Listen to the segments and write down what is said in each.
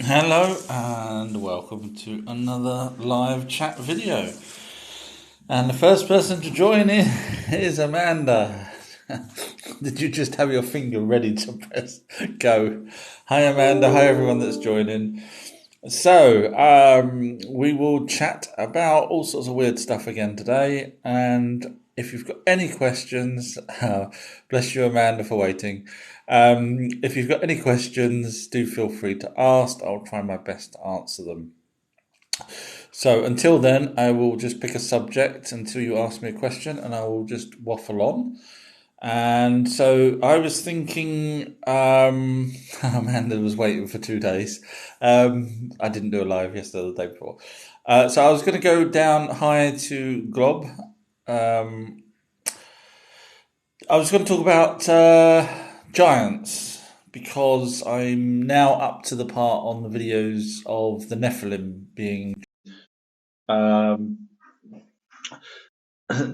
Hello and welcome to another live chat video. And the first person to join in is Amanda. Did you just have your finger ready to press go? Hi Amanda, hi everyone that's joining. So, we will chat about all sorts of weird stuff again today. And if you've got any questions, bless you Amanda for waiting. If you've got any questions, do feel free to ask. I'll try my best to answer them. So until then, I will just pick a subject until you ask me a question and I will just waffle on. And so I was thinking, Amanda was waiting for 2 days. I didn't do a live yesterday or the day before. So I was going to go down high to Glob. I was going to talk about giants because I'm now up to the part on the videos of the Nephilim being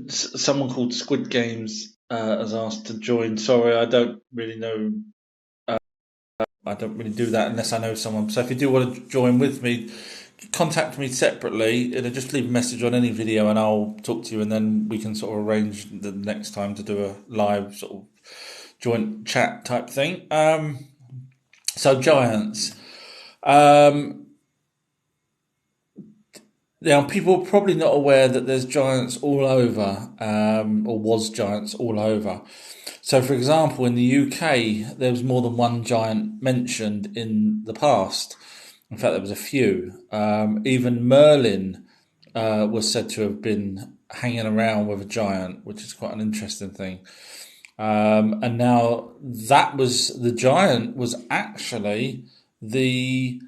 someone called Squid Games has asked to join. Sorry, I don't really know. I don't really do that unless I know someone. So if you do want to join with me, contact me separately. Just leave a message on any video and I'll talk to you, and then we can sort of arrange the next time to do a live sort of joint chat type thing. So giants. Now, people are probably not aware that there's giants all over, or was giants all over. So, for example, in the UK, there was more than one giant mentioned in the past. In fact, there was a few. Even Merlin was said to have been hanging around with a giant, which is quite an interesting thing. And now the giant was actually the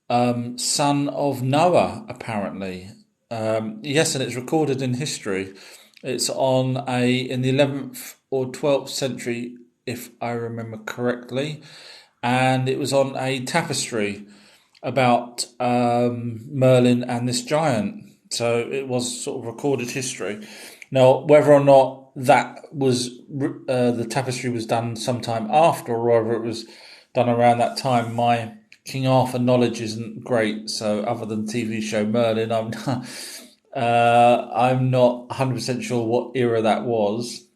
son of Noah, apparently. Yes, and it's recorded in history. It's in the 11th or 12th century, if I remember correctly, and it was on a tapestry about Merlin and this giant. So it was sort of recorded history. Now, whether or not that was the tapestry was done sometime after, or whether it was done around that time, my King Arthur knowledge isn't great. So, other than TV show Merlin, I'm not 100% sure what era that was.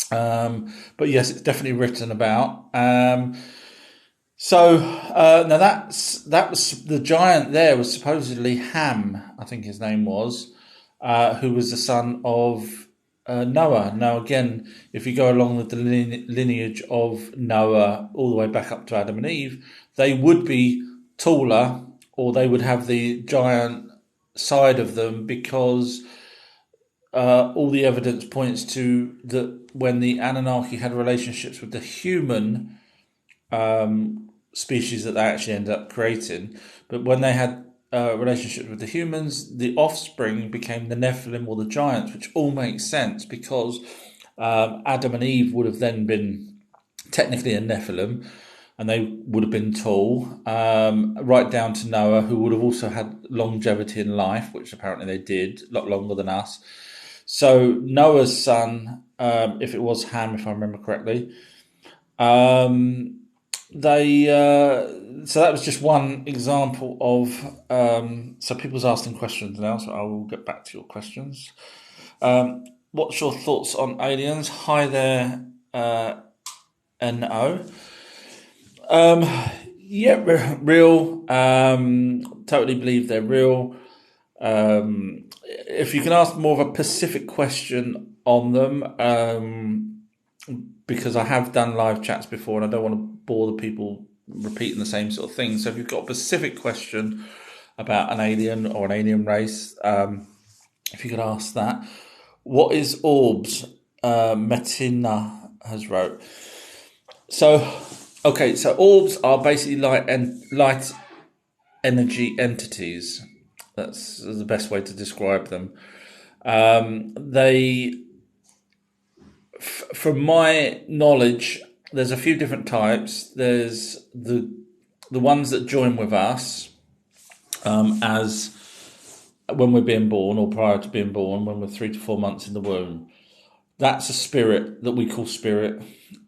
But yes, it's definitely written about. So now that was the giant. There was supposedly Ham, I think his name was, who was the son of Noah. Now again, if you go along with the lineage of Noah all the way back up to Adam and Eve, they would be taller, or they would have the giant side of them, because all the evidence points to that when the Anunnaki had relationships with the human species that they actually ended up creating, but when they had relationships with the humans, the offspring became the Nephilim, or the giants, which all makes sense because Adam and Eve would have then been technically a Nephilim, and they would have been tall, right down to Noah, who would have also had longevity in life, which apparently they did, a lot longer than us. So Noah's son, if it was Ham, if I remember correctly, so that was just one example of. So people's asking questions now, so I will get back to your questions. What's your thoughts on aliens? Hi there, No. Yeah, real. Totally believe they're real. If you can ask more of a specific question on them, because I have done live chats before and I don't want to bore the people repeating the same sort of thing. So if you've got a specific question about an alien or an alien race, if you could ask that. What is Orbs? Metina has wrote. So orbs are basically light energy entities. That's the best way to describe them. From my knowledge, there's a few different types. There's the ones that join with us as when we're being born, or prior to being born, when we're 3 to 4 months in the womb. That's a spirit that we call spirit.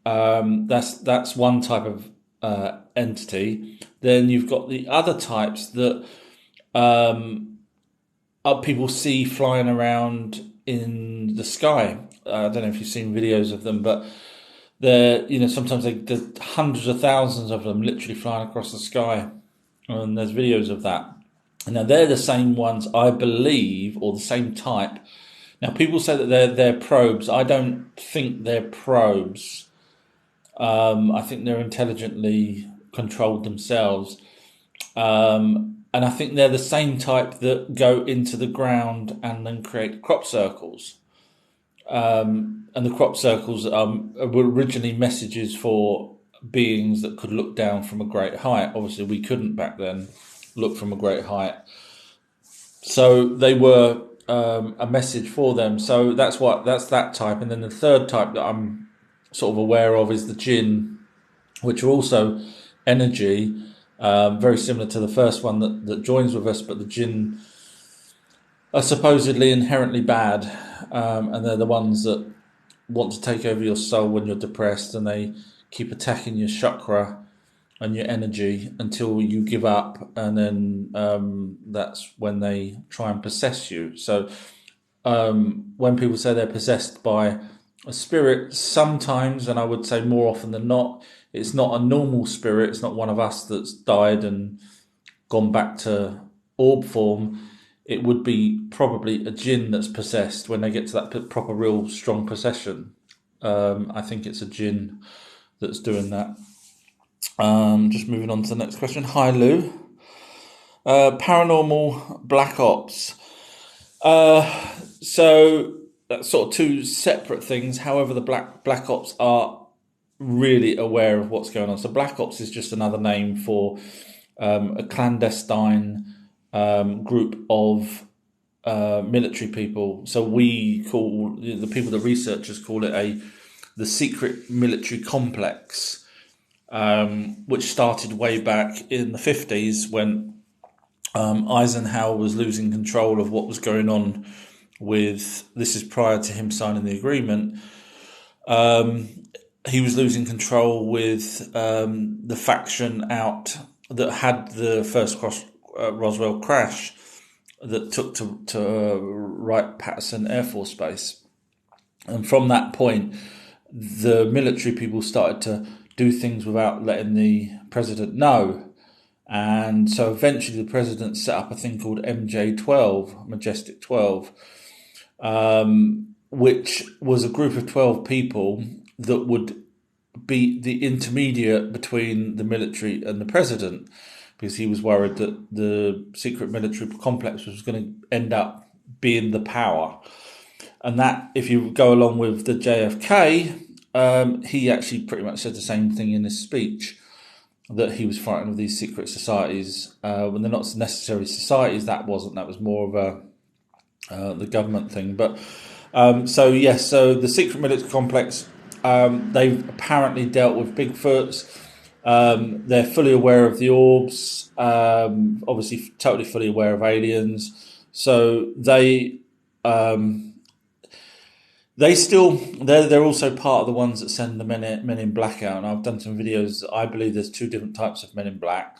That's one type of entity. Then you've got the other types that people see flying around in the sky. I don't know if you've seen videos of them, but they're, sometimes there's hundreds of thousands of them literally flying across the sky, and there's videos of that. And now they're the same ones, I believe, or the same type. Now people say that they're probes. I don't think they're probes. I think they're intelligently controlled themselves. And I think they're the same type that go into the ground and then create crop circles. And the crop circles were originally messages for beings that could look down from a great height. Obviously, we couldn't back then look from a great height. So they were a message for them. So that's that type. And then the third type that I'm sort of aware of is the jinn, which are also energy. Very similar to the first one that joins with us, but the jinn are supposedly inherently bad, and they're the ones that want to take over your soul when you're depressed, and they keep attacking your chakra and your energy until you give up, and then that's when they try and possess you. So when people say they're possessed by a spirit, sometimes, and I would say more often than not, it's not a normal spirit. It's not one of us that's died and gone back to orb form. It would be probably a jinn that's possessed when they get to that proper, real strong possession. I think it's a jinn that's doing that. Just moving on to the next question. Hi, Lou. Paranormal Black Ops. So that's sort of two separate things. However, the Black Ops are really aware of what's going on. So Black Ops is just another name for a clandestine group of military people. So we call the people, the researchers call it the secret military complex, which started way back in the 50s when Eisenhower was losing control of what was going on with, this is prior to him signing the agreement. He was losing control with the faction out that had the first Roswell crash that took to Wright-Patterson Air Force Base. And from that point, the military people started to do things without letting the president know. And so eventually the president set up a thing called MJ-12, Majestic 12, which was a group of 12 people that would be the intermediate between the military and the president, because he was worried that the secret military complex was going to end up being the power. And that, if you go along with the JFK, he actually pretty much said the same thing in his speech, that he was frightened of these secret societies. When they're not necessarily societies, that was more of the government thing. But so the secret military complex, they've apparently dealt with Bigfoots. They're fully aware of the orbs, obviously totally fully aware of aliens. So they're also part of the ones that send the men in black out. And I've done some videos. I believe there's two different types of men in black.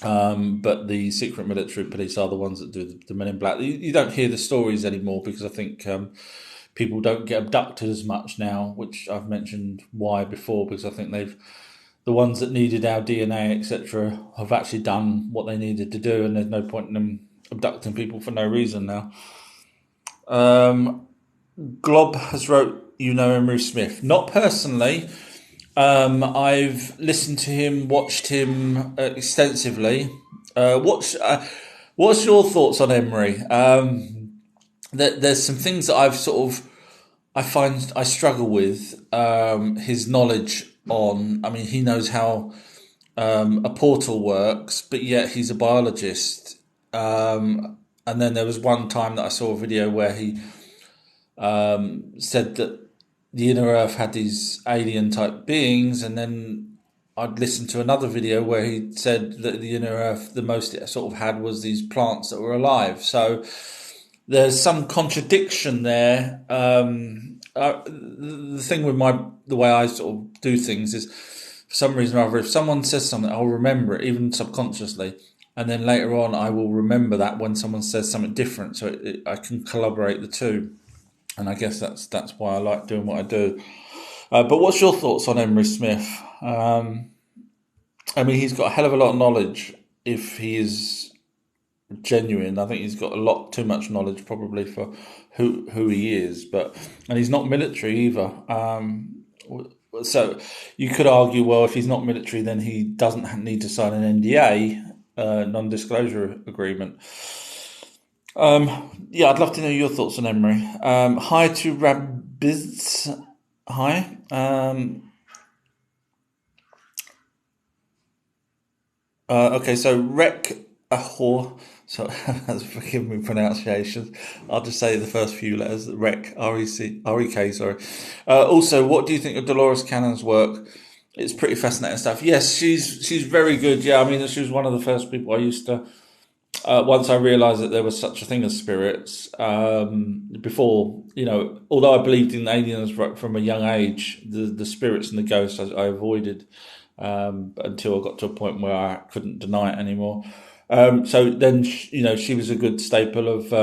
But the secret military police are the ones that do the men in black. You don't hear the stories anymore because I think people don't get abducted as much now, which I've mentioned why before, because I think the ones that needed our DNA, etc., have actually done what they needed to do, and there's no point in them abducting people for no reason now. Glob has wrote, Emery Smith. Not personally. I've listened to him, watched him extensively. What's your thoughts on Emery? There's some things that I find I struggle with. His knowledge on, he knows how a portal works, but yet he's a biologist. And then there was one time that I saw a video where he said that the inner earth had these alien type beings, and then I'd listened to another video where he said that the inner earth, the most it sort of had was these plants that were alive. So there's some contradiction there. The thing with the way I sort of do things is for some reason or other, if someone says something, I'll remember it, even subconsciously. And then later on, I will remember that when someone says something different, so I can collaborate the two. And I guess that's why I like doing what I do. But what's your thoughts on Emery Smith? I mean, he's got a hell of a lot of knowledge if he is genuine. I think he's got a lot too much knowledge probably for who he is, and he's not military either. So you could argue, well, if he's not military, then he doesn't need to sign an NDA, non-disclosure agreement. Yeah, I'd love to know your thoughts on Emery. Hi to Rabiz. Hi. Okay, so Rek Ahor. So forgive me pronunciations. I'll just say the first few letters. Rek, R-E-K, sorry. Also, what do you think of Dolores Cannon's work? It's pretty fascinating stuff. Yes, she's very good. Yeah, I mean, she was one of the first people I used to. Once I realised that there was such a thing as spirits, before, although I believed in aliens from a young age, the spirits and the ghosts I avoided until I got to a point where I couldn't deny it anymore. So then, she was a good staple of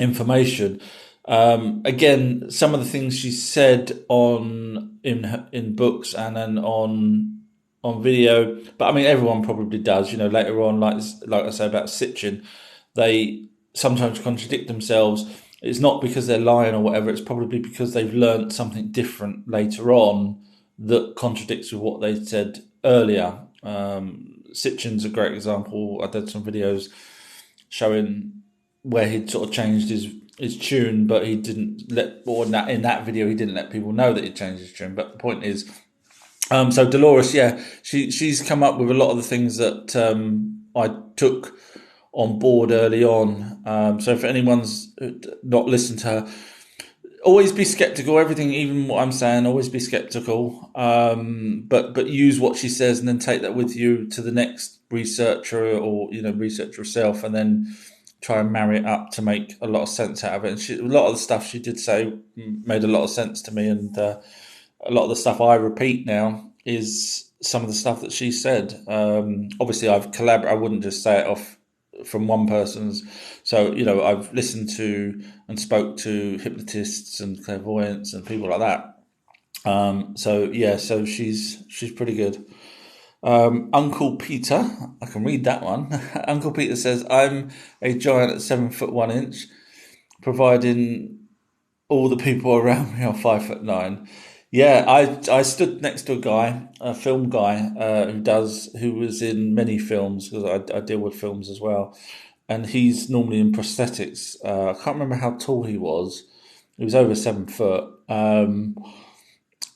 information. Again, some of the things she said in books and then on video, but I mean everyone probably does. Later on, like I say about Sitchin, they sometimes contradict themselves. It's not because they're lying or whatever. It's probably because they've learnt something different later on that contradicts with what they said earlier. Sitchin's a great example. I did some videos showing where he'd sort of changed his tune, but he didn't in that video he didn't let people know that he'd changed his tune. But the point is, so Dolores, yeah, she's come up with a lot of the things that I took on board early on. So if anyone's not listened to her, always be skeptical. Everything, even what I'm saying, always be skeptical. But use what she says and then take that with you to the next researcher or research yourself, and then try and marry it up to make a lot of sense out of it. And a lot of the stuff she did say made a lot of sense to me, and a lot of the stuff I repeat now is some of the stuff that she said. Obviously, I've collaborated. I wouldn't just say it off from one person's. So, I've listened to and spoke to hypnotists and clairvoyants and people like that. So she's pretty good. Uncle Peter, I can read that one. Uncle Peter says, I'm a giant at 7'1", providing all the people around me are 5'9". Yeah, I stood next to a guy, a film guy, who was in many films, because I deal with films as well, and he's normally in prosthetics. I can't remember how tall he was. He was over 7 foot, and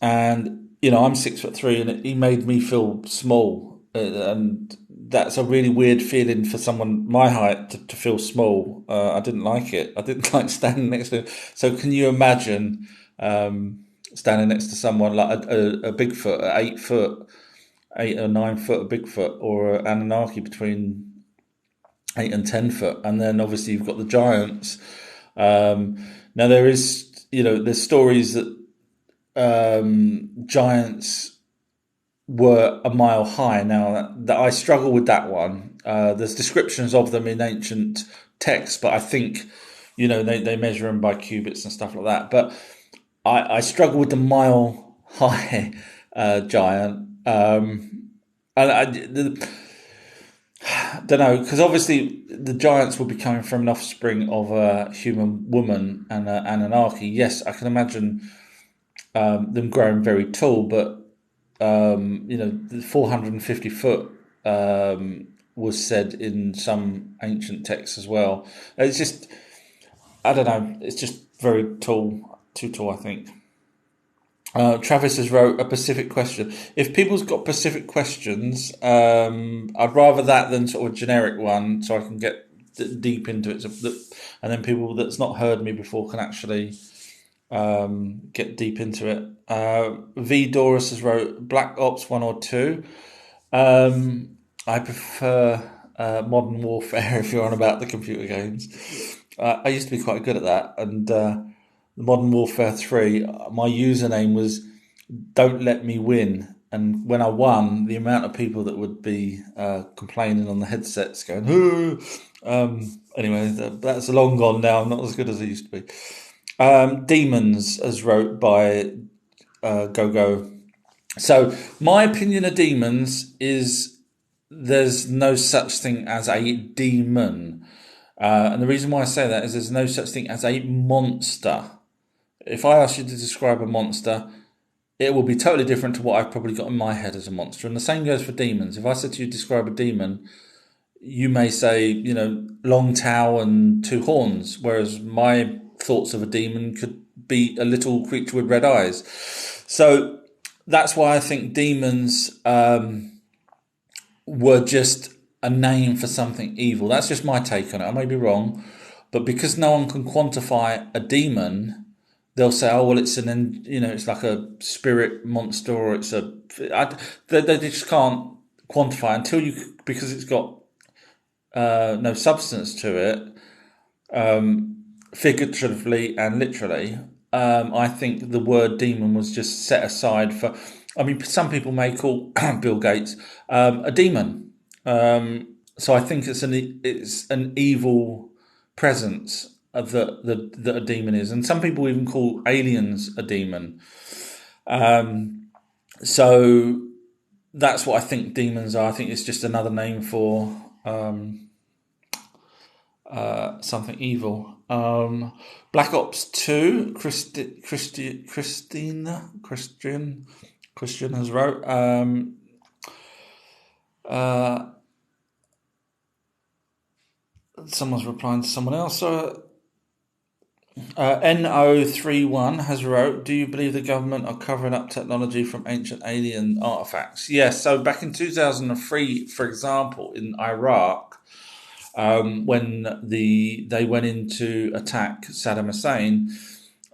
I'm 6'3", and he made me feel small, and that's a really weird feeling for someone my height to feel small. I didn't like it. I didn't like standing next to him. So can you imagine? Standing next to someone like a Bigfoot, 8 foot, 8 or 9 foot, a Bigfoot, or an Anunnki between 8 and 10 foot, and then obviously you've got the giants. Now there is, there's stories that giants were a mile high. Now that I struggle with that one. There's descriptions of them in ancient texts, but I think, they measure them by cubits and stuff like that. But I struggle with the mile high giant, and I don't know, because obviously the giants will be coming from an offspring of a human woman and an Anunnaki. Yes, I can imagine them growing very tall, but the 450 foot was said in some ancient texts as well. It's just, I don't know, it's just very tall. Too tall, I think. Travis has wrote a Pacific question. If people's got Pacific questions, I'd rather that than sort of a generic one, so I can get deep into it, and then people that's not heard me before can actually get deep into it. V Doris has wrote Black Ops 1 or 2. I prefer Modern Warfare if you're on about the computer games. I used to be quite good at that, and Modern Warfare 3, my username was "Don't Let Me Win," And when I won, the amount of people that would be complaining on the headsets, going, "Hoo!" Anyway, that's long gone now. Not as good as it used to be. Demons, as wrote by Go. So my opinion of demons is there's no such thing as a demon. And the reason why I say that is there's no such thing as a monster. If I ask you to describe a monster, it will be totally different to what I've probably got in my head as a monster. And the same goes for demons. If I said to you, describe a demon, you may say, long tail and two horns, whereas my thoughts of a demon could be a little creature with red eyes. So that's why I think demons were just a name for something evil. That's just my take on it. I may be wrong, but because no one can quantify a demon, they'll say, "Oh, well, it's it's like a spirit monster, or it's a." They just can't quantify because it's got no substance to it, figuratively and literally. I think the word demon was just set aside for. I mean, some people may call Bill Gates a demon. So I think it's an evil presence that a demon is, and some people even call aliens a demon. So that's what I think demons are. I think it's just another name for something evil. Black Ops 2, Christian has wrote. Someone's replying to someone else. NO31 has wrote, do you believe the government are covering up technology from ancient alien artifacts? Yes, so back in 2003, for example, in Iraq, when they went in to attack Saddam Hussein,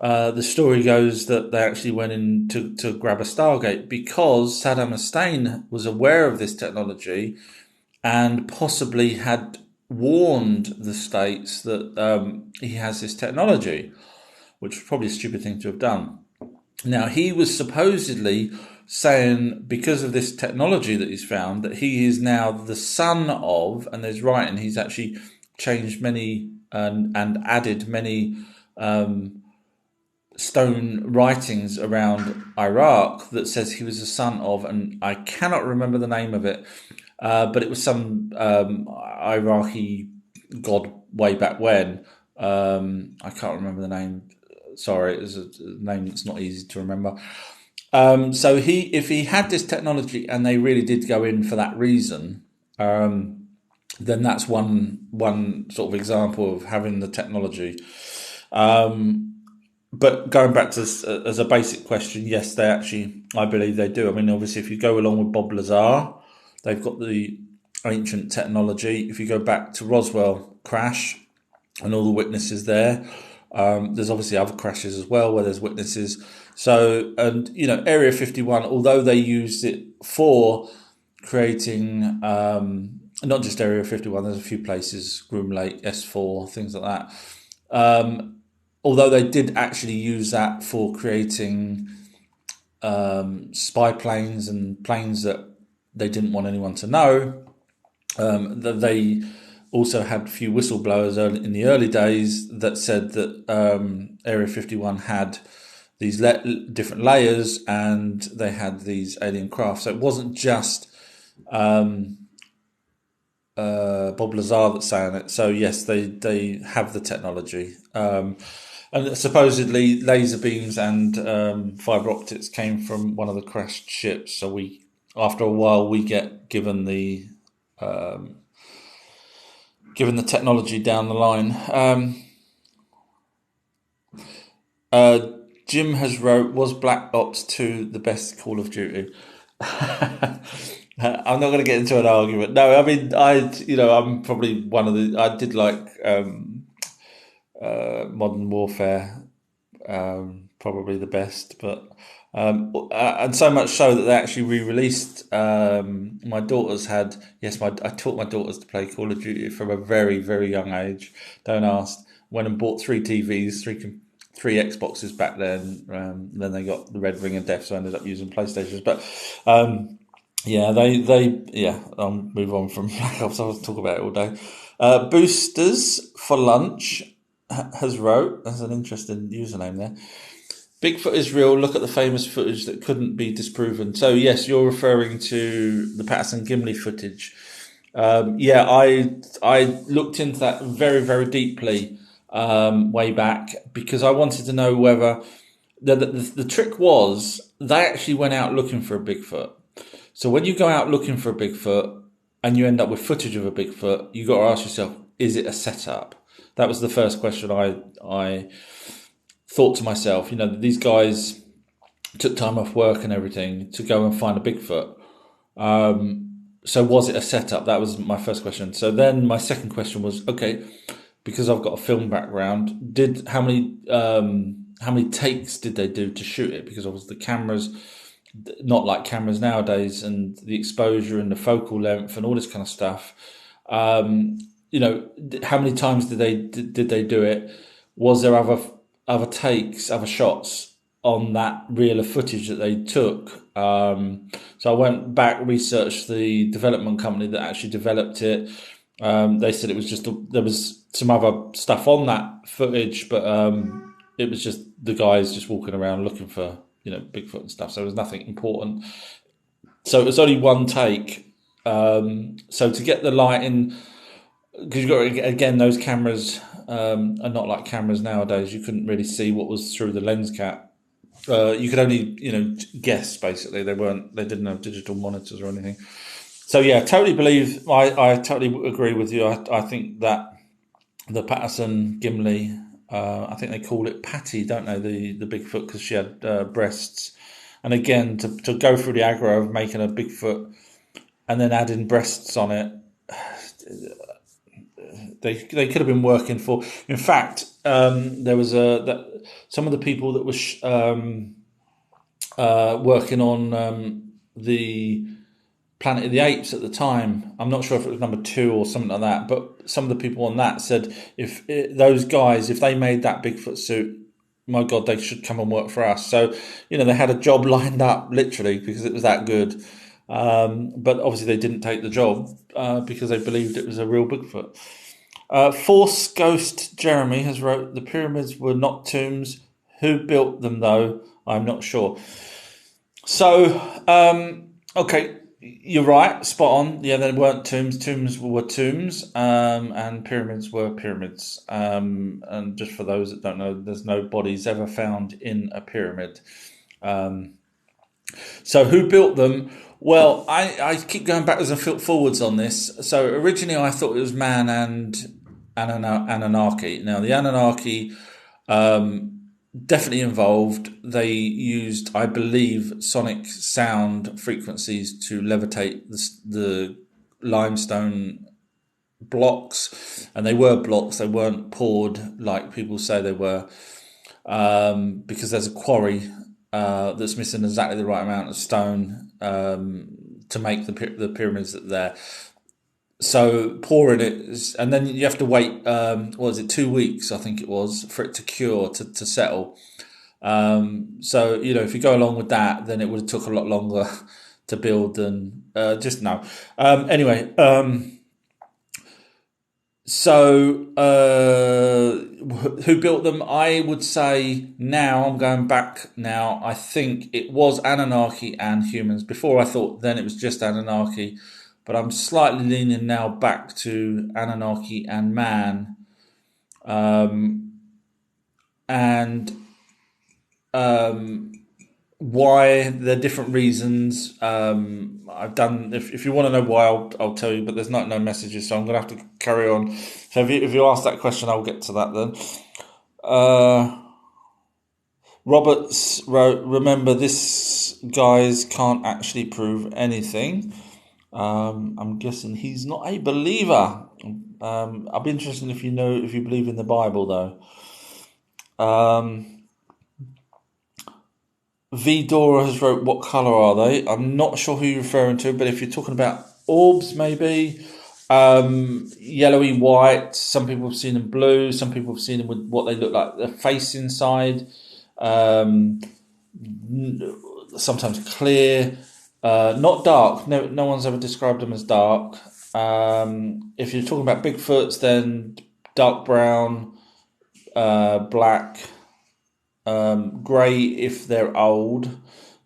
the story goes that they actually went in to grab a Stargate because Saddam Hussein was aware of this technology and possibly had warned the States that he has this technology, which was probably a stupid thing to have done. Now, he was supposedly saying, because of this technology that he's found, that he is now the son of, and there's writing, he's actually changed many and added many stone writings around Iraq that says he was the son of, and I cannot remember the name of it, but it was some Iraqi god way back when. I can't remember the name. Sorry, it was a name that's not easy to remember. So if he had this technology and they really did go in for that reason, then that's one sort of example of having the technology. But going back to as a basic question, yes, I believe they do. I mean, obviously, if you go along with Bob Lazar, they've got the ancient technology. If you go back to Roswell crash and all the witnesses there, there's obviously other crashes as well where there's witnesses. So, and Area 51, although they used it for creating, not just Area 51, there's a few places, Groom Lake, S4, things like that. Although they did actually use that for creating spy planes and planes that they didn't want anyone to know. That they also had a few whistleblowers in the early days that said that Area 51 had these different layers and they had these alien craft. So it wasn't just Bob Lazar that's saying it. So yes, they have the technology. And supposedly laser beams and fiber optics came from one of the crashed ships. So after a while, we get given the technology down the line. Jim has wrote, was Black Ops 2 the best Call of Duty? I'm not going to get into an argument. No, I mean, I'm probably one of I did like Modern Warfare, probably the best, but and so much so that they actually re-released. My daughters I taught my daughters to play Call of Duty from a very, very young age. Don't ask. Went and bought 3 TVs, 3 Xboxes back then. Then they got the Red Ring of Death, so I ended up using PlayStations. But I'll move on from Black Ops. I'll talk about it all day. Boosters for Lunch has wrote, that's an interesting username there. Bigfoot is real. Look at the famous footage that couldn't be disproven. So yes, you're referring to the Patterson Gimli footage. I looked into that very, very deeply way back because I wanted to know whether the trick was they actually went out looking for a Bigfoot. So when you go out looking for a Bigfoot and you end up with footage of a Bigfoot, you got to ask yourself, is it a setup? That was the first question I thought to myself. You know, these guys took time off work and everything to go and find a Bigfoot. So was it a setup? That was my first question. So then my second question was, okay, because I've got a film background, how many takes did they do to shoot it? Because obviously the cameras, not like cameras nowadays, and the exposure and the focal length and all this kind of stuff. How many times did they do it? Was there other takes, other shots on that reel of footage that they took? So I went back, researched the development company that actually developed it. They said it was there was some other stuff on that footage, but it was just the guys just walking around looking for, Bigfoot and stuff. So there was nothing important. So it was only one take. So to get the lighting, because you've got, again, those cameras are not like cameras nowadays. You couldn't really see what was through the lens cap. You could only, guess, basically. They didn't have digital monitors or anything. So yeah, totally believe, I totally agree with you. I think that the Patterson Gimli, I think they call it Patty, don't they? The Bigfoot, because she had breasts. And again, to go through the aggro of making a Bigfoot and then adding breasts on it, they could have been working for. In fact, there was some of the people that was working on the Planet of the Apes at the time. I'm not sure if it was number 2 or something like that, but some of the people on that said if they made that Bigfoot suit, my God, they should come and work for us. So, they had a job lined up literally because it was that good. But obviously they didn't take the job because they believed it was a real Bigfoot. Force Ghost Jeremy has wrote, the pyramids were not tombs. Who built them though? I'm not sure. So, okay, you're right, spot on. Yeah, they weren't tombs. Tombs were tombs, and pyramids were pyramids. And just for those that don't know, there's no bodies ever found in a pyramid. So who built them? Well, I keep going backwards and forwards on this. So originally I thought it was man and Anunnaki. Now the Anunnaki definitely involved. They used, I believe, sonic sound frequencies to levitate the limestone blocks. And they were blocks. They weren't poured like people say they were, because there's a quarry that's missing exactly the right amount of stone to make the pyramids that are there. So pouring it, and then you have to wait, 2 weeks, I think it was, for it to cure, to settle. So, if you go along with that, then it would have took a lot longer to build than just now. Anyway, so who built them? I would say now, I'm going back now, I think it was Anunnaki and humans. Before I thought then it was just Anunnaki, but I'm slightly leaning now back to Anunnaki and man. Why, there are different reasons. I've done, if you want to know why, I'll tell you, but there's no messages, so I'm going to have to carry on. So if you ask that question, I'll get to that then. Roberts wrote, remember, this guys can't actually prove anything. I'm guessing he's not a believer. I'll be interested if you believe in the Bible though. V Dora has wrote, what colour are they? I'm not sure who you're referring to, but if you're talking about orbs, maybe. Yellowy white. Some people have seen them blue. Some people have seen them with what they look like the face inside. Um, Sometimes clear, not dark. No one's ever described them as dark. If you're talking about Bigfoots, then dark brown, black, grey if they're old,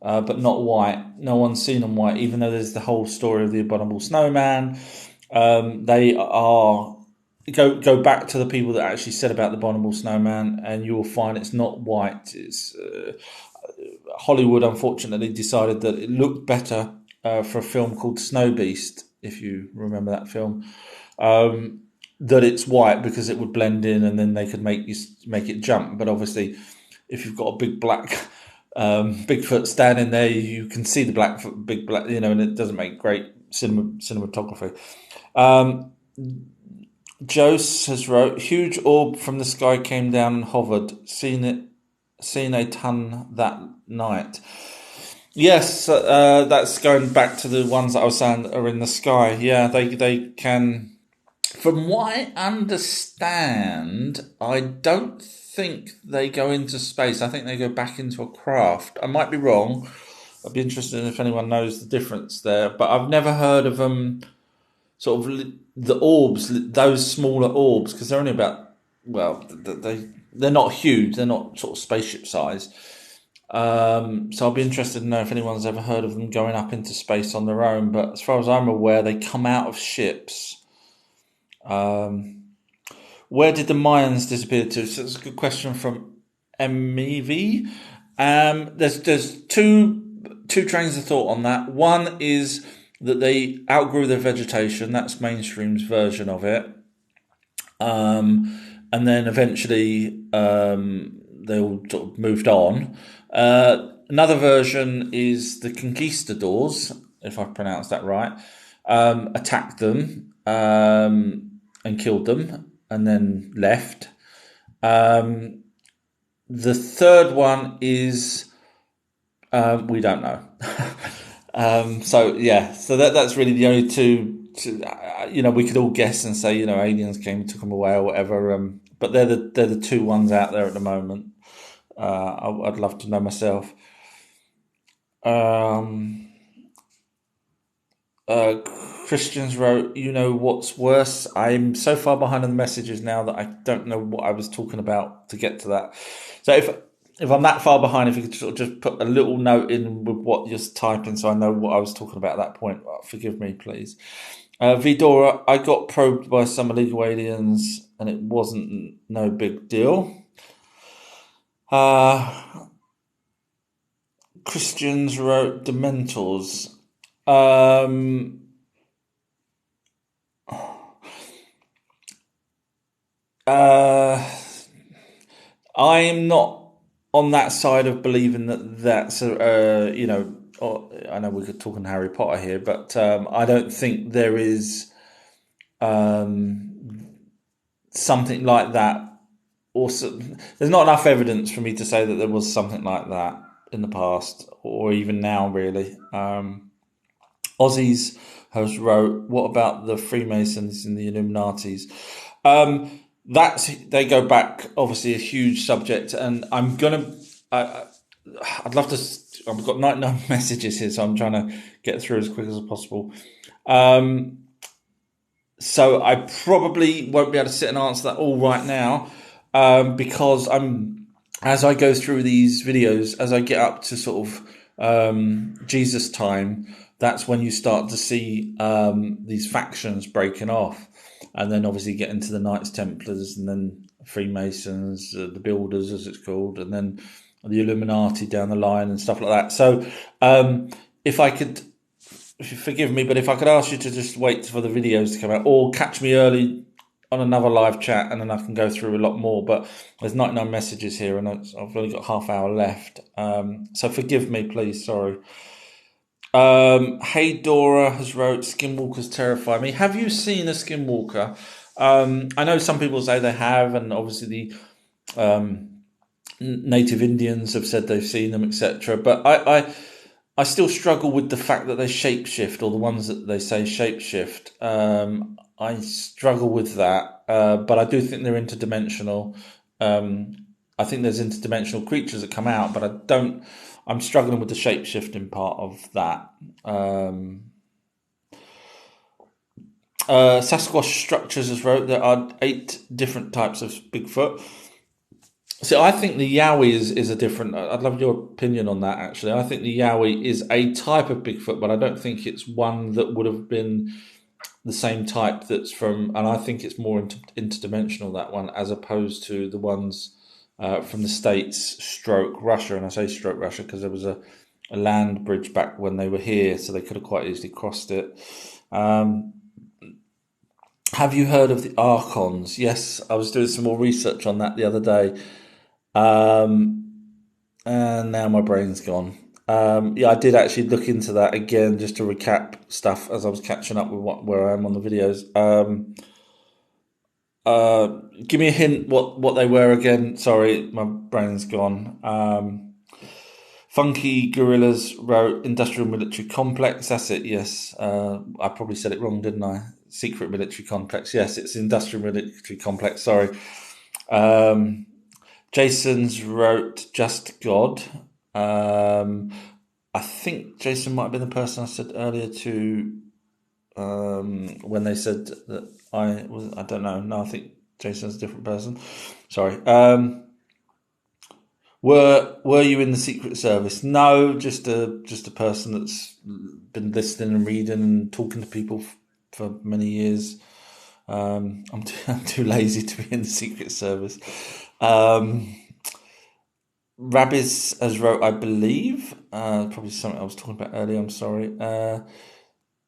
but not white. No one's seen them white, even though there's the whole story of the abominable snowman. They are go back to the people that actually said about the abominable snowman, and you will find it's not white. It's Hollywood, unfortunately, decided that it looked better for a film called Snow Beast, if you remember that film. That it's white because it would blend in, and then they could make it jump. But obviously, if you've got a big black Bigfoot standing there, you can see the big black, and it doesn't make great cinematography. Jose has wrote, huge orb from the sky came down and hovered. Seen a ton that night. Yes, that's going back to the ones that I was saying that are in the sky. Yeah, they can. From what I understand, I don't think they go into space. I think they go back into a craft. I might be wrong. I'd be interested if anyone knows the difference there. But I've never heard of them, sort of the orbs, those smaller orbs, because they're only about, well, they're not huge. They're not sort of spaceship size. So I'll be interested to know if anyone's ever heard of them going up into space on their own. But as far as I'm aware, they come out of ships. Where did the Mayans disappear to? So it's a good question from Emery. There's two trains of thought on that. One is that they outgrew their vegetation. That's mainstream's version of it. And then eventually they all sort of moved on. Another version is the conquistadors, if I've pronounced that right, attacked them and killed them and then left. The third one is we don't know. So that's really the only two. We could all guess and say, aliens came and took them away or whatever. But they're the two ones out there at the moment. I'd love to know myself. Christians wrote, what's worse? I'm so far behind on the messages now that I don't know what I was talking about to get to that. So if I'm that far behind, if you could sort of just put a little note in with what you're typing so I know what I was talking about at that point, forgive me, please. Vidora, I got probed by some illegal aliens and it wasn't no big deal. Christians wrote Dementors. I'm not on that side of believing that's I know we could talk on Harry Potter here, but I don't think there is something like that. Also, there's not enough evidence for me to say that there was something like that in the past or even now, really. Aussies has wrote, what about the Freemasons and the Illuminatis? They go back, obviously, a huge subject, and I'd love to. I've got 99 messages here, so I'm trying to get through as quick as possible. So I probably won't be able to sit and answer that all right now, because as I go through these videos, as I get up to sort of Jesus time, that's when you start to see these factions breaking off. And then obviously get into the Knights Templars and then Freemasons, the Builders as it's called, and then the Illuminati down the line and stuff like that. So if you forgive me, but if I could ask you to just wait for the videos to come out or catch me early on another live chat and then I can go through a lot more. But there's 99 messages here and I've only got half hour left. So forgive me, please. Sorry. Hey Dora has wrote, skinwalkers terrify me. Have you seen a skinwalker? I know some people say they have, and obviously the native Indians have said they've seen them, etc. But I still struggle with the fact that they shapeshift, or the ones that they say shapeshift. I struggle with that, but I do think they're interdimensional. I think there's interdimensional creatures that come out, but I don't. I'm struggling with the shape shifting part of that. Sasquatch Structures has wrote there are 8 different types of Bigfoot. So I think the Yowie is a different. I'd love your opinion on that. Actually, I think the Yowie is a type of Bigfoot, but I don't think it's one that would have been the same type that's from. And I think it's more interdimensional, that one, as opposed to the ones from the States, stroke Russia. And I say stroke Russia because there was a land bridge back when they were here, so they could have quite easily crossed it. Have you heard of the Archons? Yes, I was doing some more research on that the other day. And now my brain's gone. I did actually look into that again just to recap stuff as I was catching up with where I am on the videos. Give me a hint what they were again. Sorry, my brain's gone. Funky Gorillas wrote Industrial Military Complex. That's it, yes. I probably said it wrong, didn't I? Secret Military Complex. Yes, it's Industrial Military Complex. Sorry. Jason's wrote Just God. I think Jason might have been the person I said earlier to when they said that I don't know. No, I think Jason's a different person. Sorry. Were you in the Secret Service? No, just a person that's been listening and reading and talking to people for many years. I'm too lazy to be in the Secret Service. Rabbiz has wrote, I believe, probably something I was talking about earlier. I'm sorry.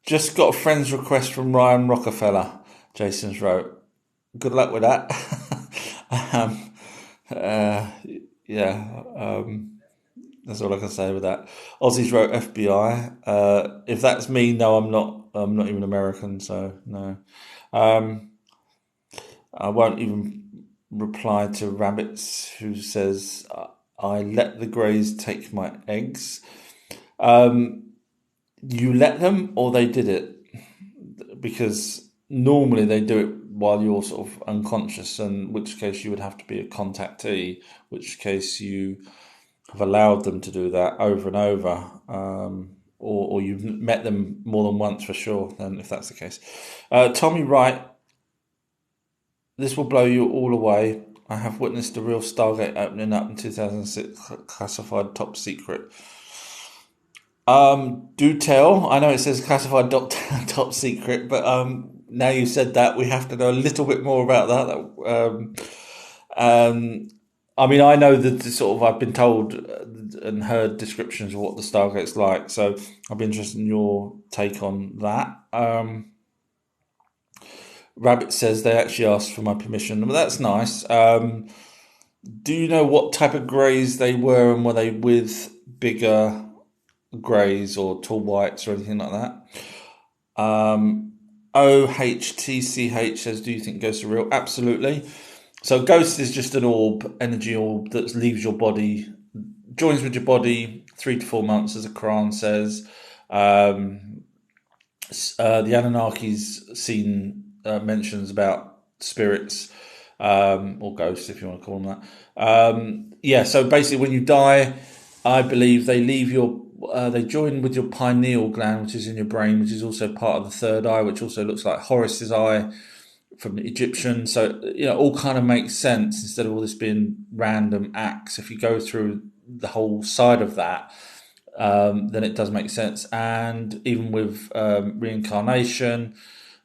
Just got a friend's request from Ryan Rockefeller. Jason's wrote. Good luck with that. That's all I can say with that. Aussies wrote FBI. If that's me, no, I'm not. I'm not even American, so no. I won't even reply to Rabbits, who says, I let the greys take my eggs. You let them, or they did it? Because normally they do it while you're sort of unconscious, in which case you would have to be a contactee, which case you have allowed them to do that over and over, or you've met them more than once for sure, then if that's the case. Tommy Wright, this will blow you all away. I have witnessed the real Stargate opening up in 2006, classified top secret. Do tell. I know it says classified top secret, but now you said that, we have to know a little bit more about that. I mean, I know that I've been told and heard descriptions of what the Stargate's like, so I'd be interested in your take on that. Rabbit says they actually asked for my permission, but that's nice. Do you know what type of greys they were, and were they with bigger greys or tall whites or anything like that? OHTCH says, do you think ghosts are real? Absolutely. So ghost is just an orb, energy orb that leaves your body, joins with your body 3 to 4 months, as a Quran says. The Anunnki's seen mentions about spirits, or ghosts, if you want to call them that. So basically when you die, I believe they leave they join with your pineal gland, which is in your brain, which is also part of the third eye, which also looks like Horus's eye from the Egyptian. So, all kind of makes sense instead of all this being random acts. If you go through the whole side of that, then it does make sense. And even with reincarnation,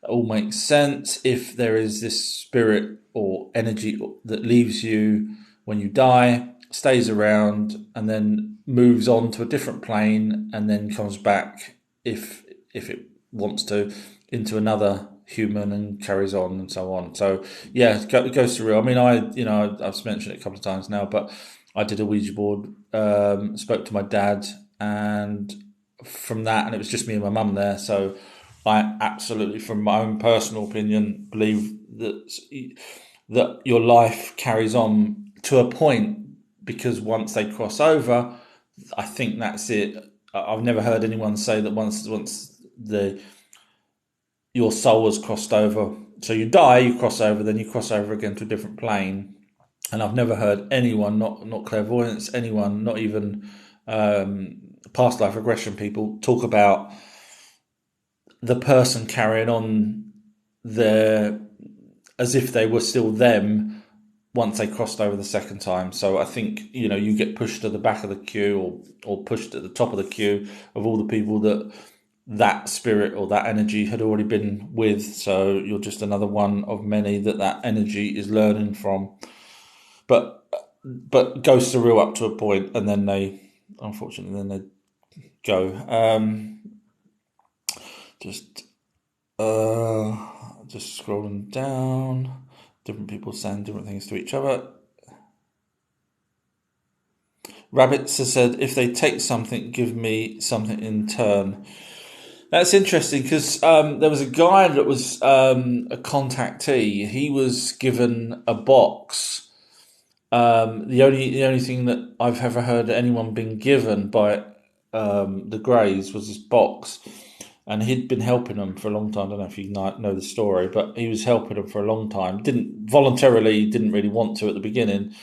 it all makes sense. If there is this spirit or energy that leaves you when you die, stays around, and then moves on to a different plane, and then comes back, if it wants to, into another human and carries on and so on. So yeah, it goes through. I mean, I've mentioned it a couple of times now, but I did a Ouija board, spoke to my dad, and from that, and it was just me and my mum there, so I absolutely, from my own personal opinion, believe that your life carries on to a point, because once they cross over, I think that's it. I've never heard anyone say that once your soul has crossed over. So you die, you cross over, then you cross over again to a different plane. And I've never heard anyone, not clairvoyance, anyone, not even past life regression people, talk about the person carrying on their as if they were still them once they crossed over the second time. So I think, you get pushed to the back of the queue or pushed at the top of the queue of all the people that spirit or that energy had already been with. So you're just another one of many that energy is learning from. But ghosts are real up to a point, and then they go. Just scrolling down. Different people saying different things to each other. Rabbits has said, if they take something, give me something in turn. That's interesting because there was a guy that was a contactee. He was given a box. The only thing that I've ever heard anyone being given by the Greys was this box, and he'd been helping them for a long time. I don't know if you know the story, but he was helping them for a long time. Didn't really want to at the beginning,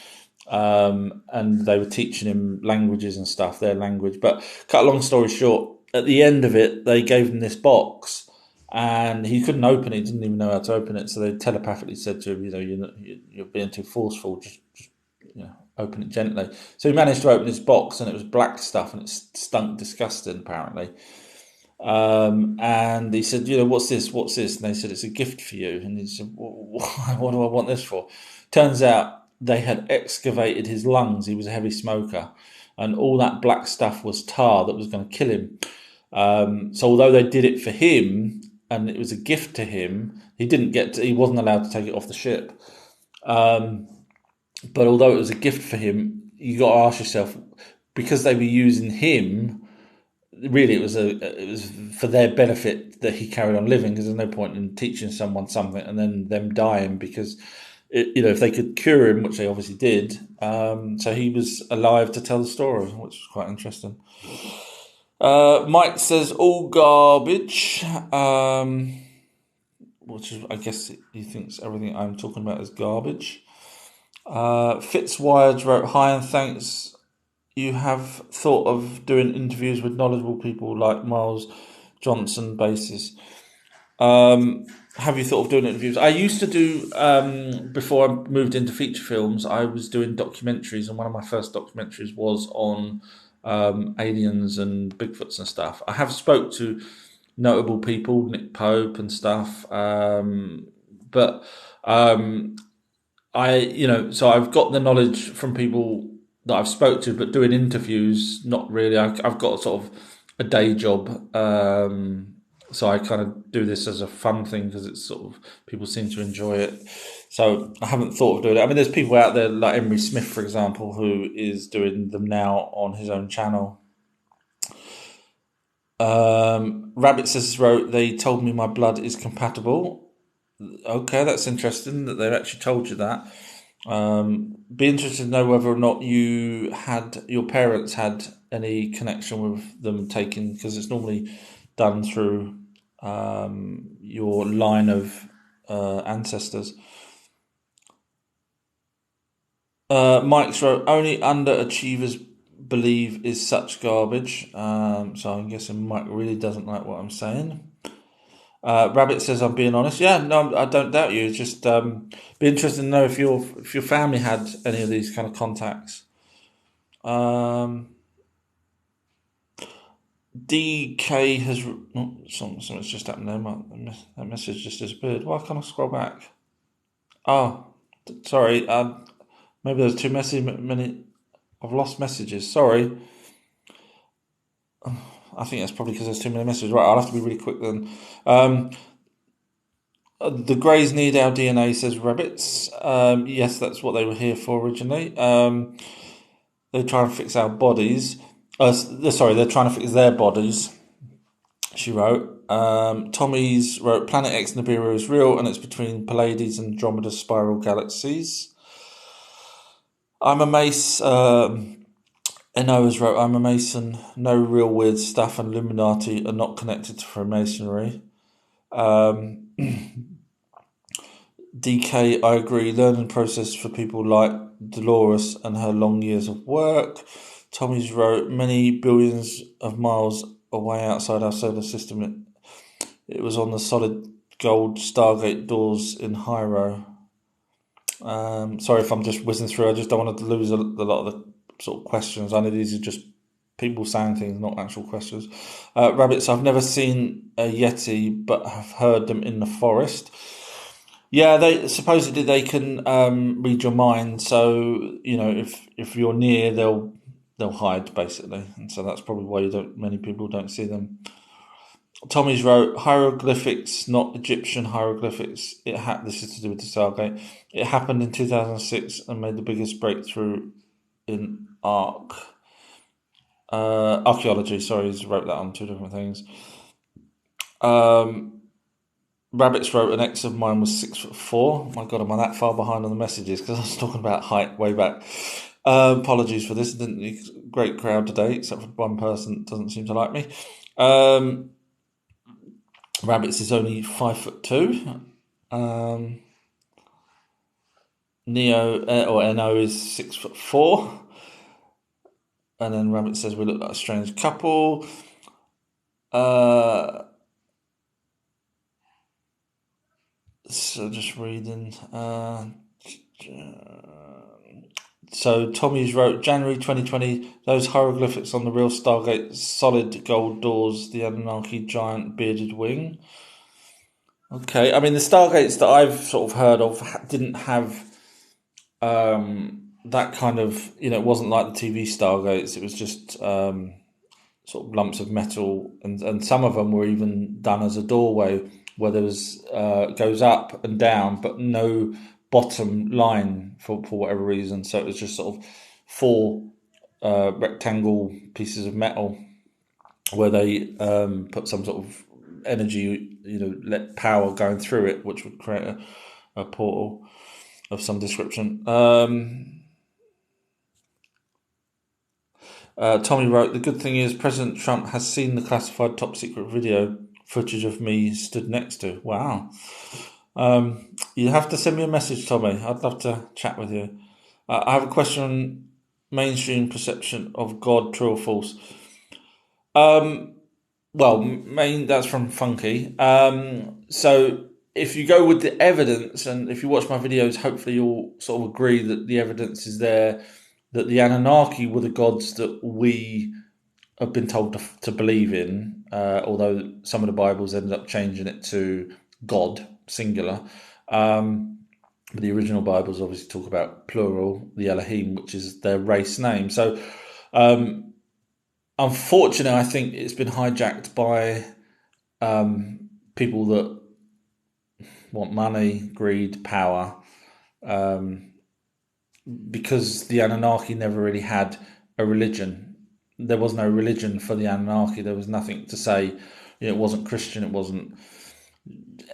and they were teaching him languages and stuff, their language. But cut a long story short, at the end of it, they gave him this box, and he couldn't open it. He didn't even know how to open it. So they telepathically said to him, you're being too forceful. Just open it gently. So he managed to open this box, and it was black stuff, and it stunk disgusting, apparently. And he said, what's this? And they said, it's a gift for you. And he said, what do I want this for? Turns out they had excavated his lungs. He was a heavy smoker, and all that black stuff was tar that was going to kill him. So although they did it for him and it was a gift to him, he wasn't allowed to take it off the ship. But although it was a gift for him, you got to ask yourself, because they were using him, really it was for their benefit that he carried on living, because there's no point in teaching someone something and then them dying, because if they could cure him, which they obviously did, so he was alive to tell the story, which was quite interesting. Mike says all garbage, which is, I guess he thinks everything I'm talking about is garbage. Fitzwires wrote, hi and thanks. You have thought of doing interviews with knowledgeable people like Miles Johnson basis. Have you thought of doing interviews? I used to do, before I moved into feature films, I was doing documentaries, and one of my first documentaries was on aliens and Bigfoots and stuff. I have spoke to notable people, Nick Pope and stuff, but so I've got the knowledge from people that I've spoke to, but doing interviews, not really. I've got sort of a day job, so I kind of do this as a fun thing because it's sort of, people seem to enjoy it. So I haven't thought of doing it. I mean, there's people out there like Emery Smith, for example, who is doing them now on his own channel. Rabbit Sisters wrote, they told me my blood is compatible. Okay, that's interesting that they've actually told you that. Be interested to know whether or not your parents had any connection with them taking, because it's normally done through your line of ancestors. Mike's wrote, only underachievers believe is such garbage. So I'm guessing Mike really doesn't like what I'm saying. Rabbit says, I'm being honest. Yeah, no, I don't doubt you. Just be interested to know if your family had any of these kind of contacts. DK has... something's just happened there. That message just disappeared. Why can't I scroll back? Oh, sorry. Maybe there's too many... I've lost messages. Sorry. I think that's probably because there's too many messages. Right, I'll have to be really quick then. The Greys need our DNA, says Rabbits. Yes, that's what they were here for originally. They try and fix our bodies. They're trying to fix their bodies, she wrote. Tommy's wrote, Planet X Nibiru is real, and it's between Pleiades and Andromeda spiral galaxies. I'm a Mace... Eno's wrote, I'm a Mason, no real weird stuff, and Illuminati are not connected to Freemasonry. DK, I agree. Learning process for people like Dolores and her long years of work. Tommy's wrote, many billions of miles away outside our solar system. It was on the solid gold Stargate doors in Hyro. Sorry if I'm just whizzing through. I just don't want to lose a lot of the sort of questions. I know these are just people saying things, not actual questions. Rabbits, I've never seen a Yeti, but have heard them in the forest. Yeah, they supposedly they can read your mind. So if you're near, they'll hide basically, and so that's probably why many people don't see them. Tommy's wrote hieroglyphics, not Egyptian hieroglyphics. This is to do with the Stargate. It happened in 2006 and made the biggest breakthrough in archaeology. Sorry, he's wrote that on two different things. Rabbits wrote, an ex of mine was 6'4". My God, am I that far behind on the messages? Because I was talking about height way back. Apologies for this. Great crowd today, except for one person that doesn't seem to like me. Rabbits is only 5'2". No is 6'4". And then Rabbit says we look like a strange couple. So just reading. So Tommy's wrote, January 2020, those hieroglyphics on the real Stargate, solid gold doors, the Anunnki giant bearded wing. Okay, I mean the Stargates that I've sort of heard of didn't have that kind of, it wasn't like the TV Stargates. It was just sort of lumps of metal, and some of them were even done as a doorway where there was goes up and down, but no bottom line for whatever reason. So it was just sort of four rectangle pieces of metal where they put some sort of energy, let power going through it, which would create a portal of some description. Tommy wrote, the good thing is President Trump has seen the classified top secret video footage of me stood next to. Wow. You have to send me a message, Tommy. I'd love to chat with you. I have a question on mainstream perception of God, true or false. That's from Funky. So if you go with the evidence, and if you watch my videos, hopefully you'll sort of agree that the evidence is there, that the Anunnaki were the gods that we have been told to believe in, although some of the Bibles ended up changing it to God, singular. But the original Bibles obviously talk about plural, the Elohim, which is their race name. So unfortunately, I think it's been hijacked by people that want money, greed, power, because the Anunnaki never really had a religion. There was no religion for the Anunnaki. There was nothing to say. It wasn't Christian. It wasn't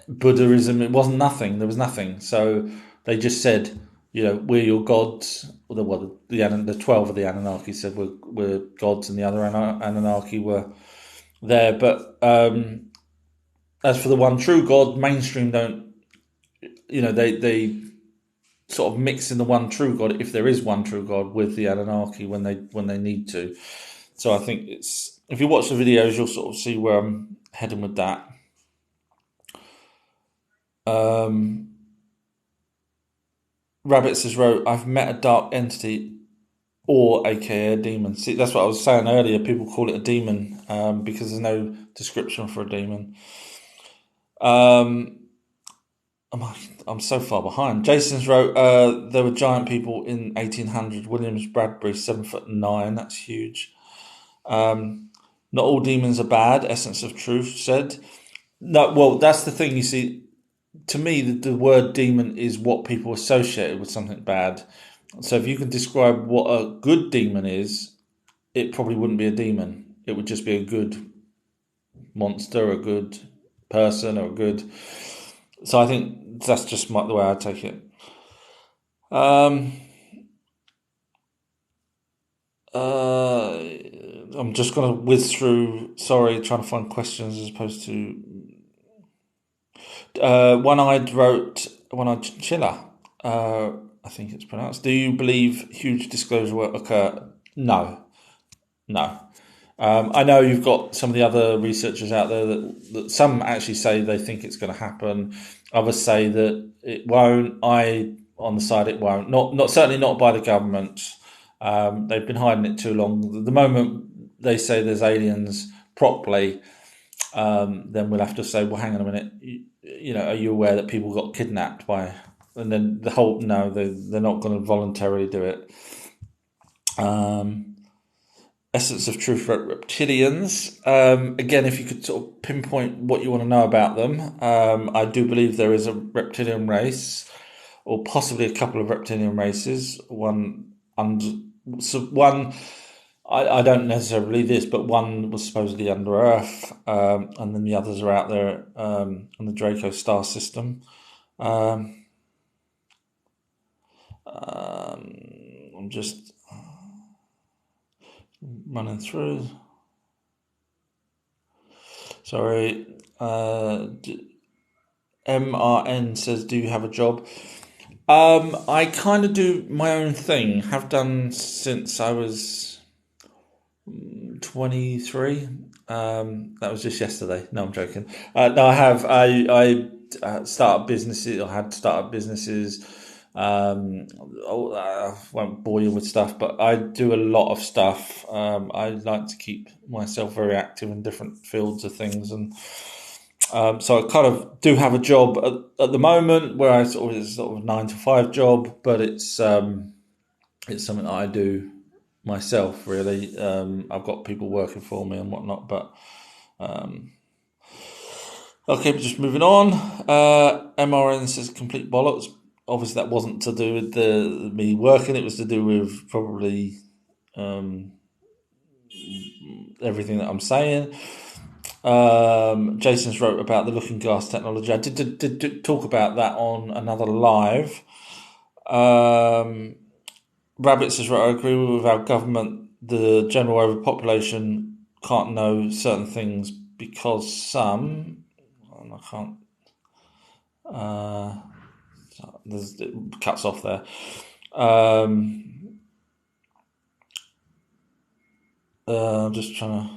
Buddhism. It wasn't nothing. There was nothing. So they just said, we're your gods. The 12 of the Anunnaki said we're gods, and the other Anunnaki were there. But as for the one true God, mainstream don't. They sort of mix in the one true God, if there is one true God, with the Anunnaki when they need to. So I think if you watch the videos, you'll sort of see where I'm heading with that. Rabbit says, wrote, I've met a dark entity, or aka a demon. See, that's what I was saying earlier. People call it a demon because there's no description for a demon. I'm so far behind. Jason's wrote, there were giant people in 1800. Williams Bradbury, 7'9". That's huge. Not all demons are bad. Essence of Truth said. No, well, that's the thing. You see, to me, the word demon is what people associate with something bad. So if you can describe what a good demon is, it probably wouldn't be a demon. It would just be a good monster, a good person, or a good. So I think that's just the way I take it. I'm just going to whiz through, trying to find questions as opposed to One-eyed chiller. I think it's pronounced. Do you believe huge disclosure will occur? No. I know you've got some of the other researchers out there that some actually say they think it's going to happen. Others say that it won't. On the side it won't. Not certainly not by the government. They've been hiding it too long. The moment they say there's aliens properly, then we'll have to say, well, hang on a minute. Are you aware that people got kidnapped by? And then they're not going to voluntarily do it. Essence of truth about reptilians. Again, if you could sort of pinpoint what you want to know about them, I do believe there is a reptilian race, or possibly a couple of reptilian races. I don't necessarily believe this, but one was supposedly under Earth, and then the others are out there on the Draco star system. I'm just running through. Sorry. MRN says, do you have a job? I kind of do my own thing. Have done since I was 23. That was just yesterday. No, I'm joking. No, I have. I started businesses. I had started businesses. I won't bore you with stuff, but I do a lot of stuff. I like to keep myself very active in different fields of things, and so I kind of do have a job at the moment where it's sort of a 9 to 5 job, but it's something that I do myself, really. I've got people working for me and whatnot, but okay, just moving on. MRN says complete bollocks. Obviously, that wasn't to do with me working. It was to do with probably everything that I'm saying. Jason's wrote about the looking glass technology. I did talk about that on another live. Rabbit says, right, I agree with our government. The general overpopulation can't know certain things because some... I can't... it cuts off there. Just trying to...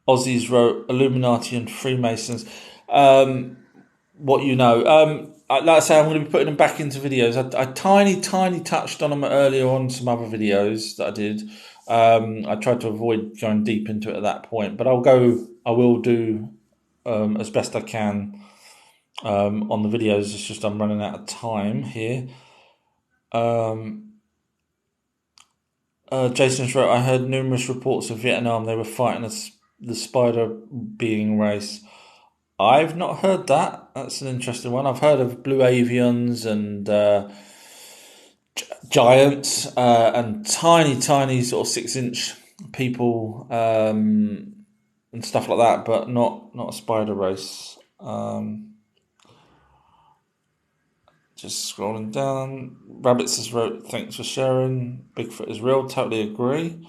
Aussies wrote Illuminati and Freemasons. What you know. Like I say, I'm going to be putting them back into videos. I tiny touched on them earlier on some other videos that I did. I tried to avoid going deep into it at that point, but I will do as best I can on the videos. It's just I'm running out of time here. Jason's wrote, I heard numerous reports of Vietnam. They were fighting the spider being race. I've not heard that. That's an interesting one. I've heard of blue avians and giants and tiny sort of 6-inch people and stuff like that, but not a spider race. Just scrolling down. Rabbits has wrote, thanks for sharing. Bigfoot is real. Totally agree.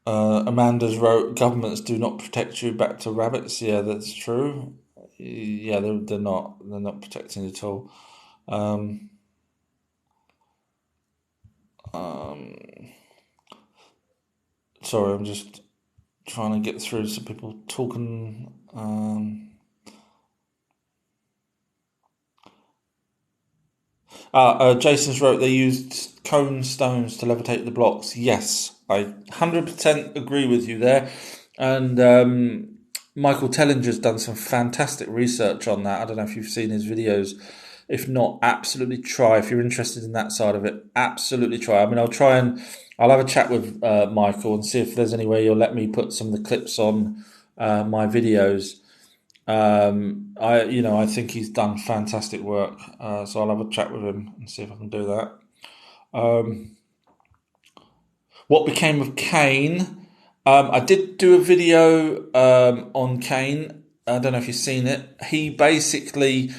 Amanda's wrote, governments do not protect you, back to rabbits. Yeah, that's true. Yeah, they're not protecting at all. Sorry, I'm just trying to get through some people talking. Jason's wrote, they used cone stones to levitate the blocks. Yes, I 100% agree with you there. And Michael Tellinger's done some fantastic research on that. I don't know if you've seen his videos. If not, absolutely try. If you're interested in that side of it, absolutely try. I mean, I'll have a chat with Michael and see if there's any way you'll let me put some of the clips on my videos. I think he's done fantastic work. So I'll have a chat with him and see if I can do that. What became of Cain? I did do a video on Cain. I don't know if you've seen it. He basically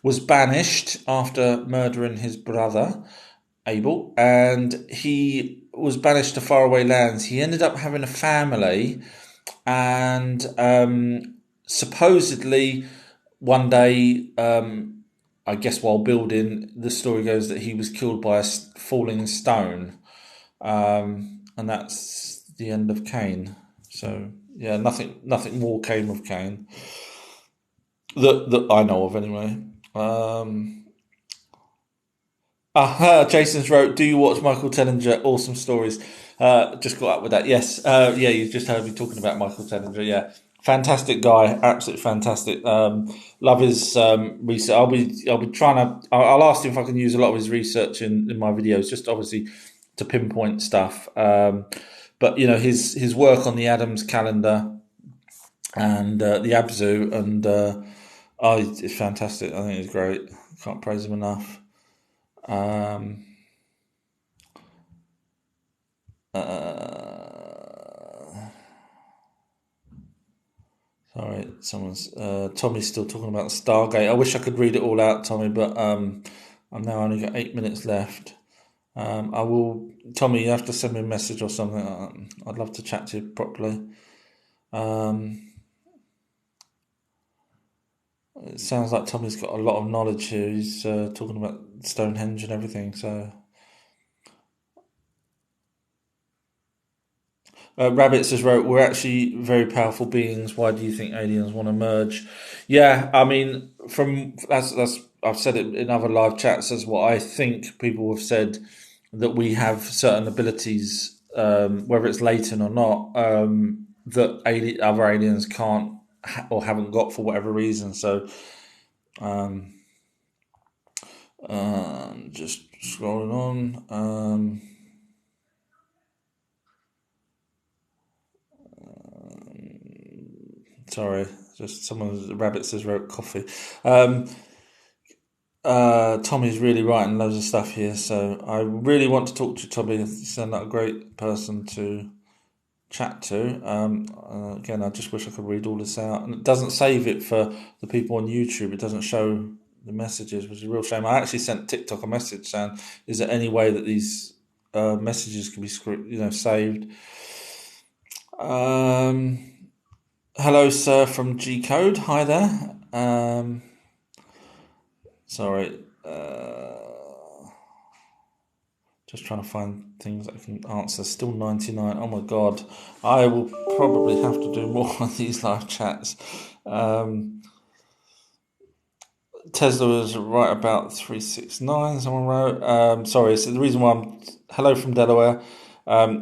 was banished after murdering his brother, Abel, and he was banished to faraway lands. He ended up having a family and supposedly one day, I guess while building, the story goes that he was killed by a falling stone, and that's the end of Cain. So yeah, nothing more came of Cain that I know of anyway. Jason's wrote, "Do you watch Michael Tellinger? Awesome stories." Just got up with that. Yes, yeah, you just heard me talking about Michael Tellinger. Yeah, fantastic guy, absolutely fantastic. Love his research. I'll be trying to. I'll ask him if I can use a lot of his research in my videos, just obviously to pinpoint stuff. But you know, his work on the Adams calendar and the Abzu, and it's fantastic. I think it's great. Can't praise him enough. Sorry, someone's Tommy's still talking about Stargate. I wish I could read it all out, Tommy, but I've now only got 8 minutes left. I will, Tommy. You have to send me a message or something. I'd love to chat to you properly. It sounds like Tommy's got a lot of knowledge here. He's talking about Stonehenge and everything. So, Rabbit says, "Wrote, we're actually very powerful beings. Why do you think aliens want to merge?" Yeah, I mean, from that's I've said it in other live chats as what I think people have said, that we have certain abilities, whether it's latent or not, that other aliens can't or haven't got for whatever reason. So, just scrolling on. Sorry, just someone. Rabbit says wrote coffee. Tommy's really writing loads of stuff here, so I really want to talk to Tommy. You sound like a great person to chat to. Again, I just wish I could read all this out, and it doesn't save it for the people on YouTube. It doesn't show the messages, which is a real shame. I actually sent TikTok a message saying, "Is there any way that these messages can be saved?" Hello, sir, from G Code. Hi there. Sorry. Just trying to find things I can answer. Still 99. Oh my god. I will probably have to do more of these live chats. Tesla was right about 369, someone wrote. Sorry, so the reason why I'm... Hello from Delaware.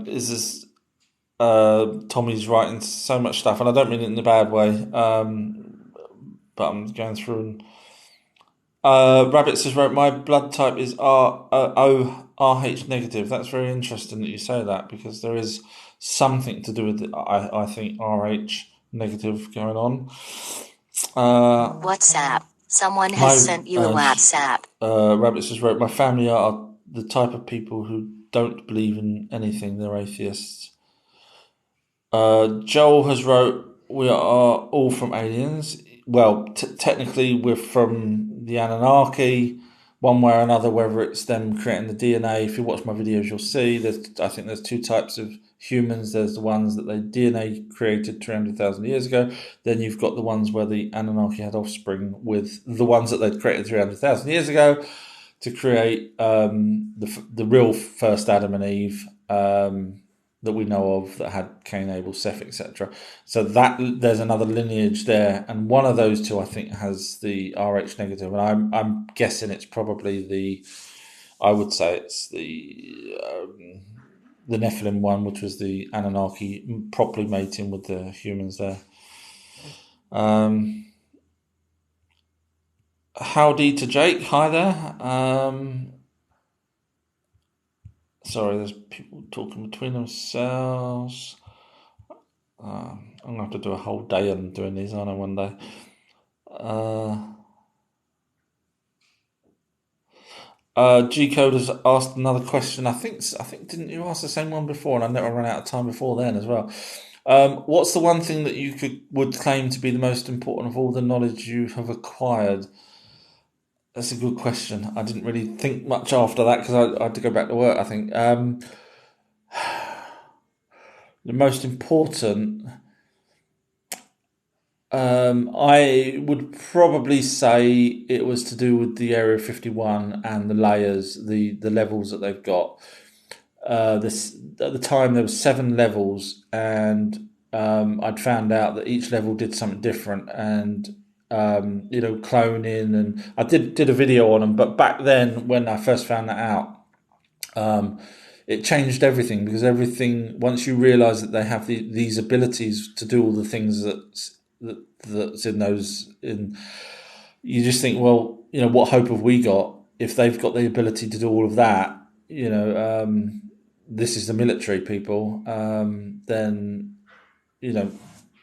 Is this... Tommy's writing so much stuff, and I don't mean it in a bad way. But I'm going through and... Rabbit says, wrote, my blood type is RH negative. That's very interesting that you say that, because there is something to do with it, I think, RH negative going on. WhatsApp. Someone has sent you a WhatsApp. Rabbit says, wrote, my family are the type of people who don't believe in anything. They're atheists. Joel has wrote, we are all from aliens. Well, technically we're from the Anunnaki, one way or another, whether it's them creating the DNA. If you watch my videos, you'll see I think there's two types of humans. There's the ones that they DNA created 300,000 years ago. Then you've got the ones where the Anunnaki had offspring with the ones that they'd created 300,000 years ago to create the real first Adam and Eve, that we know of, that had Cain, Abel, Seth, etc. So that there's another lineage there, and one of those two I think has the RH negative, and I'm guessing it's probably I would say it's the Nephilim one, which was the Anunnaki properly mating with the humans there. Howdy to Jake. Hi there. Sorry, there's people talking between themselves. I'm going to have to do a whole day on doing these, aren't I, one day? G-Code has asked another question. I think didn't you ask the same one before, and I never ran out of time before then as well. What's the one thing that you would claim to be the most important of all the knowledge you have acquired? That's a good question. I didn't really think much after that because I had to go back to work, I think. The most important... I would probably say it was to do with the Area 51 and the layers, the levels that they've got. This at the time there was 7 levels, and I'd found out that each level did something different, and cloning, and I did a video on them. But back then, when I first found that out, it changed everything, because everything, once you realise that they have these abilities to do all the things that's in those, you just think, well, what hope have we got if they've got the ability to do all of that? This is the military people. Then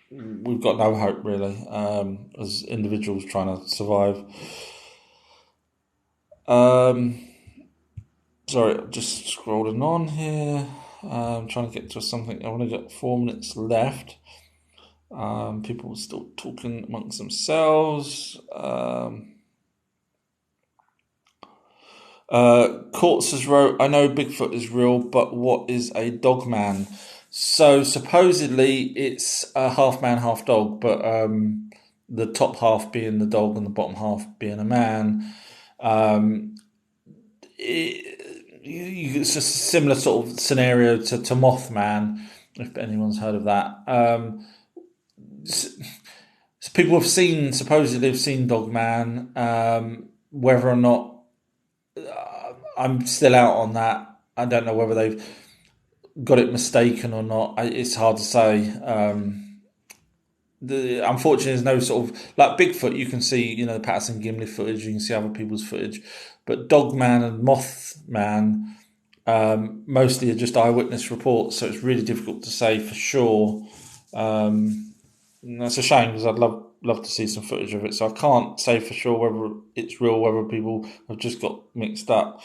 we've got no hope really, as individuals trying to survive. Sorry, just scrolling on here. I'm trying to get to something. I've only got 4 minutes left. People are still talking amongst themselves. Courts has wrote, I know Bigfoot is real, but what is a dog man? So supposedly it's a half man, half dog, but the top half being the dog and the bottom half being a man. It's just a similar sort of scenario to Mothman, if anyone's heard of that. So people have supposedly have seen Dogman. Whether or not, I'm still out on that. I don't know whether they've got it mistaken or not. It's hard to say. Unfortunately, there's no sort of, like Bigfoot, you can see, the Patterson Gimli footage, you can see other people's footage, but Dogman and Mothman mostly are just eyewitness reports, so it's really difficult to say for sure. And that's a shame, because I'd love to see some footage of it. So I can't say for sure whether it's real, whether people have just got mixed up.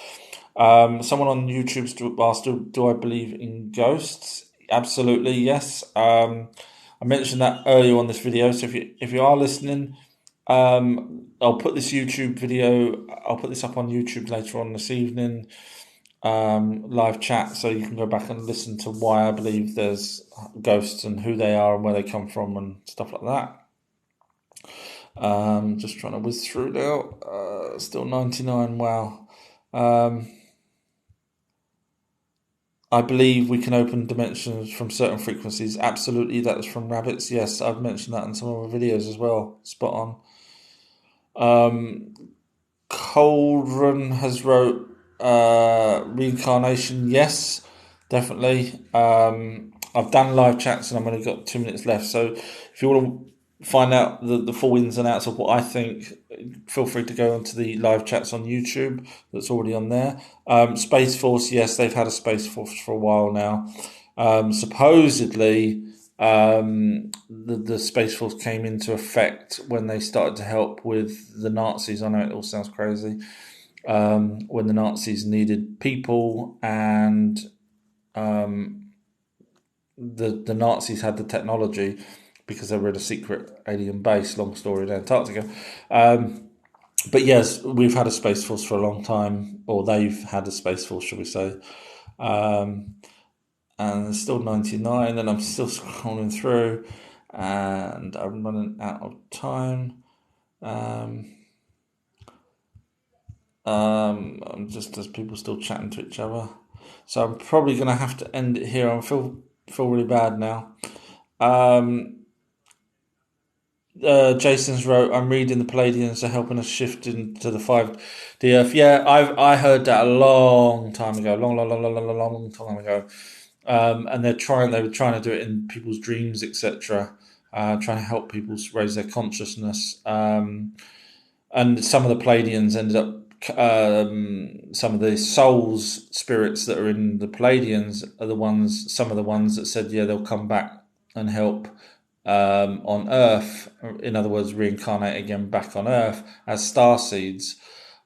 Someone on YouTube asked, do I believe in ghosts? Absolutely, yes. I mentioned that earlier on this video, so if you are listening, I'll put this YouTube video, I'll put this up on YouTube later on this evening, live chat, so you can go back and listen to why I believe there's ghosts and who they are and where they come from and stuff like that. Just trying to whiz through now. Still 99. Wow. I believe we can open dimensions from certain frequencies. Absolutely, that was from rabbits. Yes, I've mentioned that in some of my videos as well. Spot on. Cauldron has wrote reincarnation. Yes, definitely. I've done live chats and I've only got 2 minutes left. So if you want to find out the full ins and outs of what I think, feel free to go onto the live chats on YouTube that's already on there. Space Force, yes, they've had a Space Force for a while now. Supposedly, the Space Force came into effect when they started to help with the Nazis. I know it all sounds crazy. When the Nazis needed people, and the Nazis had the technology, because they were in a secret alien base, long story, in Antarctica. But yes, we've had a Space Force for a long time, or they've had a Space Force, should we say. And there's still 99, and I'm still scrolling through, and I'm running out of time. Just as people still chatting to each other. So I'm probably going to have to end it here. I feel really bad now. Jason's wrote, I'm reading the Palladians are helping us shift into the 5D Earth. Yeah, I heard that a long time ago, long time ago. And they were trying to do it in people's dreams, etc. Trying to help people raise their consciousness. And some of the Palladians ended up, some of the souls, spirits that are in the Palladians are some of the ones that said, yeah, they'll come back and help on Earth, in other words, reincarnate again back on Earth as star seeds,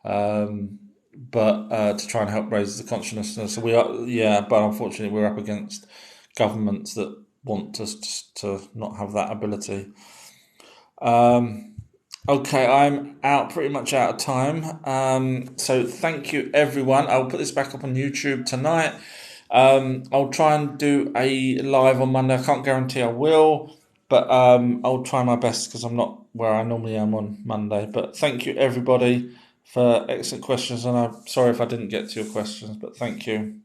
but to try and help raise the consciousness. So but unfortunately we're up against governments that want us to not have that ability. Okay, I'm pretty much out of time. So thank you, everyone. I'll put this back up on YouTube tonight. I'll try and do a live on Monday. I can't guarantee I will. But I'll try my best because I'm not where I normally am on Monday. But thank you, everybody, for excellent questions. And I'm sorry if I didn't get to your questions, but thank you.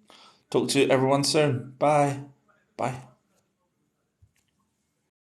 Talk to everyone soon. Bye. Bye.